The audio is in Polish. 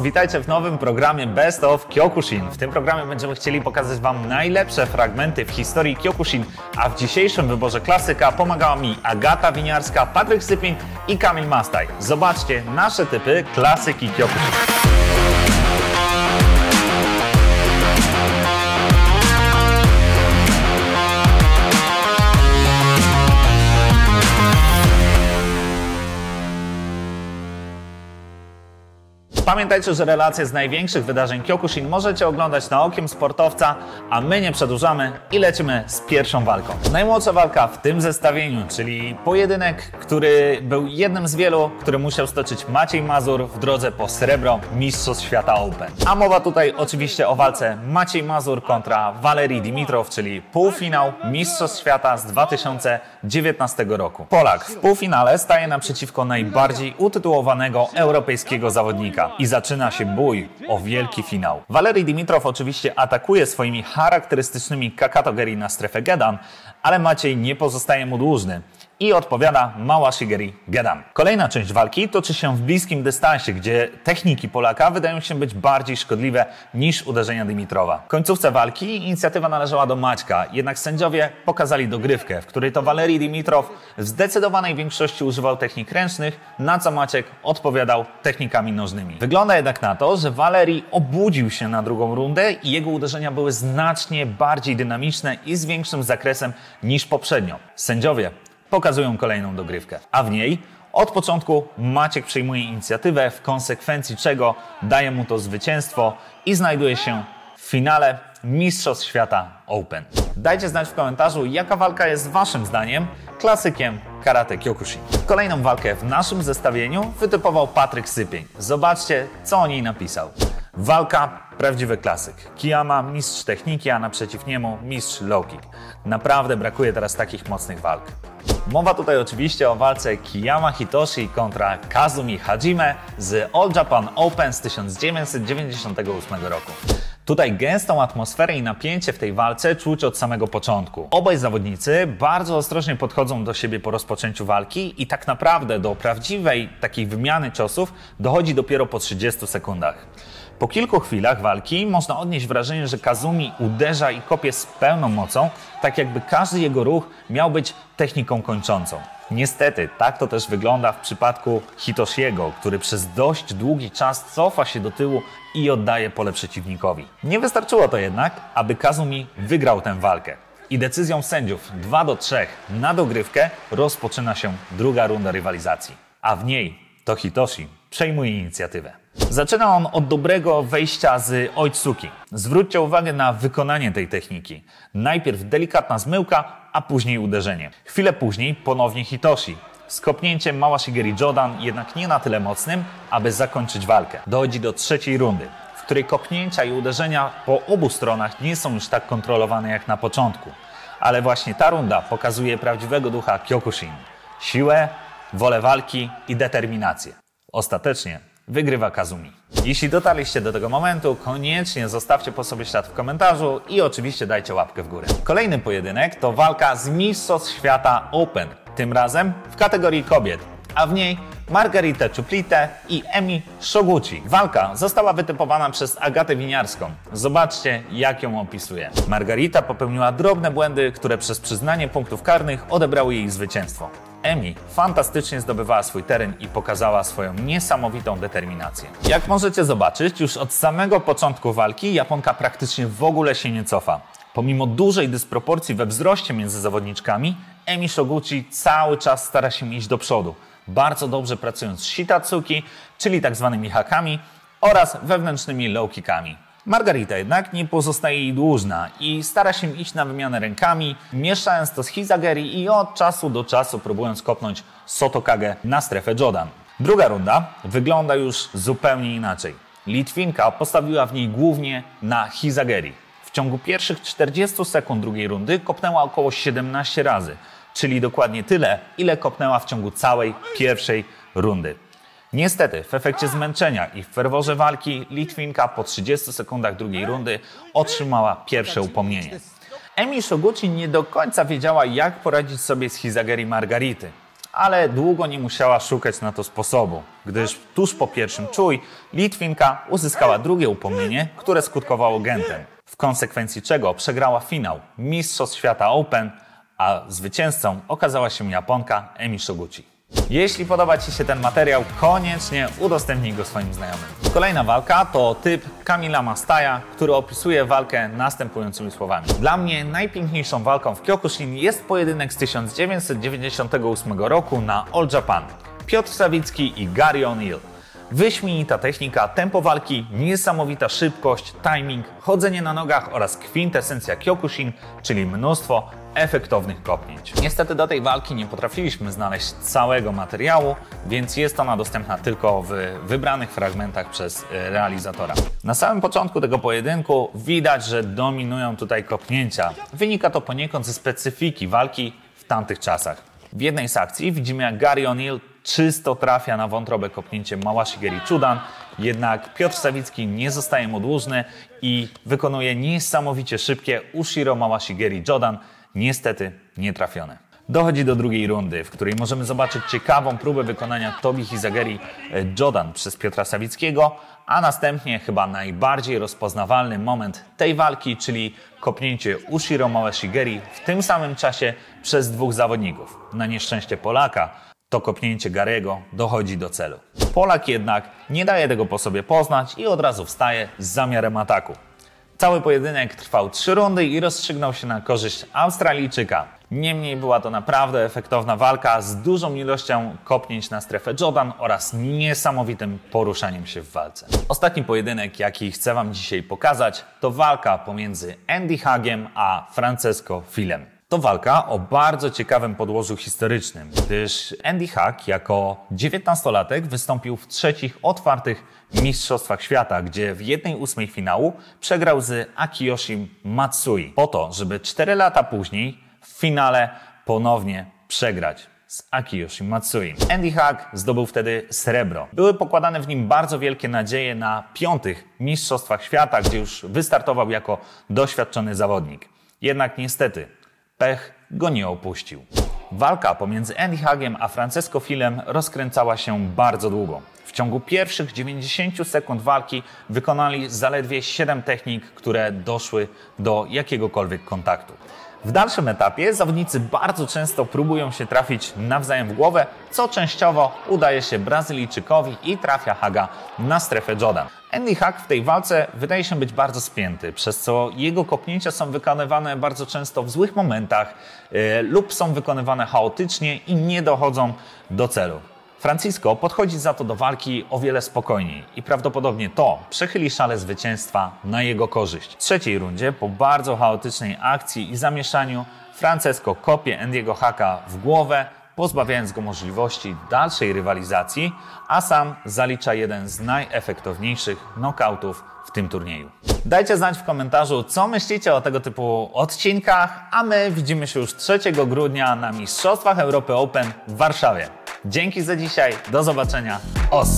Witajcie w nowym programie Best of Kyokushin. W tym programie będziemy chcieli pokazać Wam najlepsze fragmenty w historii Kyokushin, a w dzisiejszym wyborze klasyka pomagała mi Agata Winiarska, Patryk Sypień i Kamil Mastaj. Zobaczcie nasze typy klasyki Kyokushin. Pamiętajcie, że relacje z największych wydarzeń Kyokushin możecie oglądać na Okiem Sportowca, a my nie przedłużamy i lecimy z pierwszą walką. Najmłodsza walka w tym zestawieniu, czyli pojedynek, który był jednym z wielu, który musiał stoczyć Maciej Mazur w drodze po srebro Mistrzostw Świata Open. A mowa tutaj oczywiście o walce Maciej Mazur kontra Valeri Dimitrov, czyli półfinał Mistrzostw Świata z 2019 roku. Polak w półfinale staje naprzeciwko najbardziej utytułowanego europejskiego zawodnika. I zaczyna się bój o wielki finał. Valeri Dimitrov oczywiście atakuje swoimi charakterystycznymi kakatogeri na strefę Gedan, ale Maciej nie pozostaje mu dłużny i odpowiada Małashigeri Gedan. Kolejna część walki toczy się w bliskim dystansie, gdzie techniki Polaka wydają się być bardziej szkodliwe niż uderzenia Dimitrowa. W końcówce walki inicjatywa należała do Maćka, jednak sędziowie pokazali dogrywkę, w której to Valeri Dimitrov w zdecydowanej większości używał technik ręcznych, na co Maciek odpowiadał technikami nożnymi. Wygląda jednak na to, że Valeri obudził się na drugą rundę i jego uderzenia były znacznie bardziej dynamiczne i z większym zakresem niż poprzednio. Sędziowie pokazują kolejną dogrywkę, a w niej od początku Maciek przejmuje inicjatywę, w konsekwencji czego daje mu to zwycięstwo i znajduje się w finale Mistrzostw Świata Open. Dajcie znać w komentarzu, jaka walka jest Waszym zdaniem klasykiem karate Kyokushin. Kolejną walkę w naszym zestawieniu wytypował Patryk Sypień. Zobaczcie, co o niej napisał. Walka prawdziwy klasyk. Kiyama mistrz techniki, a naprzeciw niemu mistrz low kick. Naprawdę brakuje teraz takich mocnych walk. Mowa tutaj oczywiście o walce Kiyama Hitoshi kontra Kazumi Hajime z All Japan Open z 1998 roku. Tutaj gęstą atmosferę i napięcie w tej walce czuć od samego początku. Obaj zawodnicy bardzo ostrożnie podchodzą do siebie po rozpoczęciu walki i tak naprawdę do prawdziwej takiej wymiany ciosów dochodzi dopiero po 30 sekundach. Po kilku chwilach walki można odnieść wrażenie, że Kazumi uderza i kopie z pełną mocą, tak jakby każdy jego ruch miał być techniką kończącą. Niestety, tak to też wygląda w przypadku Hitoshiego, który przez dość długi czas cofa się do tyłu i oddaje pole przeciwnikowi. Nie wystarczyło to jednak, aby Kazumi wygrał tę walkę. I decyzją sędziów 2-3 na dogrywkę rozpoczyna się druga runda rywalizacji. A w niej to Hitoshi przejmuje inicjatywę. Zaczyna on od dobrego wejścia z Oitsuki. Zwróćcie uwagę na wykonanie tej techniki. Najpierw delikatna zmyłka, a później uderzenie. Chwilę później ponownie Hitoshi. Z kopnięciem Małashigeri Jodan, jednak nie na tyle mocnym, aby zakończyć walkę. Dochodzi do trzeciej rundy, w której kopnięcia i uderzenia po obu stronach nie są już tak kontrolowane jak na początku. Ale właśnie ta runda pokazuje prawdziwego ducha Kyokushin. Siłę, wolę walki i determinację. Ostatecznie wygrywa Kazumi. Jeśli dotarliście do tego momentu, koniecznie zostawcie po sobie ślad w komentarzu i oczywiście dajcie łapkę w górę. Kolejny pojedynek to walka z Mistrzostw Świata Open, tym razem w kategorii kobiet, a w niej Margarita Ciuplite i Emi Shoguchi. Walka została wytypowana przez Agatę Winiarską. Zobaczcie, jak ją opisuje. Margarita popełniła drobne błędy, które przez przyznanie punktów karnych odebrały jej zwycięstwo. Emi fantastycznie zdobywała swój teren i pokazała swoją niesamowitą determinację. Jak możecie zobaczyć, już od samego początku walki Japonka praktycznie w ogóle się nie cofa. Pomimo dużej dysproporcji we wzroście między zawodniczkami, Emi Shoguchi cały czas stara się iść do przodu, bardzo dobrze pracując z shitatsuki, czyli tak zwanymi hakami oraz wewnętrznymi low kickami. Margarita jednak nie pozostaje jej dłużna i stara się iść na wymianę rękami, mieszając to z hizageri i od czasu do czasu próbując kopnąć sotokage na strefę Jodan. Druga runda wygląda już zupełnie inaczej. Litwinka postawiła w niej głównie na hizageri. W ciągu pierwszych 40 sekund drugiej rundy kopnęła około 17 razy, czyli dokładnie tyle, ile kopnęła w ciągu całej pierwszej rundy. Niestety, w efekcie zmęczenia i w ferworze walki Litwinka po 30 sekundach drugiej rundy otrzymała pierwsze upomnienie. Emi Shoguchi nie do końca wiedziała, jak poradzić sobie z hizageri Margarity, ale długo nie musiała szukać na to sposobu, gdyż tuż po pierwszym czuj Litwinka uzyskała drugie upomnienie, które skutkowało gentem, w konsekwencji czego przegrała finał Mistrzostw Świata Open, a zwycięzcą okazała się Japonka Emi Shoguchi. Jeśli podoba Ci się ten materiał, koniecznie udostępnij go swoim znajomym. Kolejna walka to typ Kamila Mastaja, który opisuje walkę następującymi słowami. Dla mnie najpiękniejszą walką w Kyokushin jest pojedynek z 1998 roku na All Japan. Piotr Sawicki i Gary O'Neill. Wyśmienita technika, tempo walki, niesamowita szybkość, timing, chodzenie na nogach oraz kwintesencja Kyokushin, czyli mnóstwo efektownych kopnięć. Niestety do tej walki nie potrafiliśmy znaleźć całego materiału, więc jest ona dostępna tylko w wybranych fragmentach przez realizatora. Na samym początku tego pojedynku widać, że dominują tutaj kopnięcia. Wynika to poniekąd ze specyfiki walki w tamtych czasach. W jednej z akcji widzimy, jak Gary O'Neill czysto trafia na wątrobę kopnięciem Mawashigeri Chudan, jednak Piotr Sawicki nie zostaje mu dłużny i wykonuje niesamowicie szybkie Ushiro Mawashigeri Jodan, niestety nietrafione. Dochodzi do drugiej rundy, w której możemy zobaczyć ciekawą próbę wykonania Tobi Hizageri Jodan przez Piotra Sawickiego, a następnie chyba najbardziej rozpoznawalny moment tej walki, czyli kopnięcie Ushiro Mawashigeri w tym samym czasie przez dwóch zawodników. Na nieszczęście Polaka to kopnięcie Gary'ego dochodzi do celu. Polak jednak nie daje tego po sobie poznać i od razu wstaje z zamiarem ataku. Cały pojedynek trwał 3 rundy i rozstrzygnął się na korzyść Australijczyka. Niemniej była to naprawdę efektowna walka z dużą ilością kopnięć na strefę Jodan oraz niesamowitym poruszaniem się w walce. Ostatni pojedynek, jaki chcę Wam dzisiaj pokazać, to walka pomiędzy Andy Hugiem a Francesco Filem. To walka o bardzo ciekawym podłożu historycznym, gdyż Andy Hug jako 19-latek wystąpił w 3 otwartych Mistrzostwach Świata, gdzie w 1/8 finału przegrał z Akiyoshi Matsui, po to, żeby 4 lata później w finale ponownie przegrać z Akiyoshi Matsui. Andy Hug zdobył wtedy srebro. Były pokładane w nim bardzo wielkie nadzieje na 5. Mistrzostwach Świata, gdzie już wystartował jako doświadczony zawodnik. Jednak niestety pech go nie opuścił. Walka pomiędzy Andy Hugiem a Francesco Filem rozkręcała się bardzo długo. W ciągu pierwszych 90 sekund walki wykonali zaledwie 7 technik, które doszły do jakiegokolwiek kontaktu. W dalszym etapie zawodnicy bardzo często próbują się trafić nawzajem w głowę, co częściowo udaje się Brazylijczykowi i trafia Huga na strefę Jodan. Andy Hug w tej walce wydaje się być bardzo spięty, przez co jego kopnięcia są wykonywane bardzo często w złych momentach lub są wykonywane chaotycznie i nie dochodzą do celu. Francisco podchodzi za to do walki o wiele spokojniej i prawdopodobnie to przechyli szale zwycięstwa na jego korzyść. W trzeciej rundzie, po bardzo chaotycznej akcji i zamieszaniu, Francesco kopie Andy'ego Huga w głowę, pozbawiając go możliwości dalszej rywalizacji, a sam zalicza jeden z najefektowniejszych knockdownów w tym turnieju. Dajcie znać w komentarzu, co myślicie o tego typu odcinkach, a my widzimy się już 3 grudnia na Mistrzostwach Europy Open w Warszawie. Dzięki za dzisiaj, do zobaczenia, os!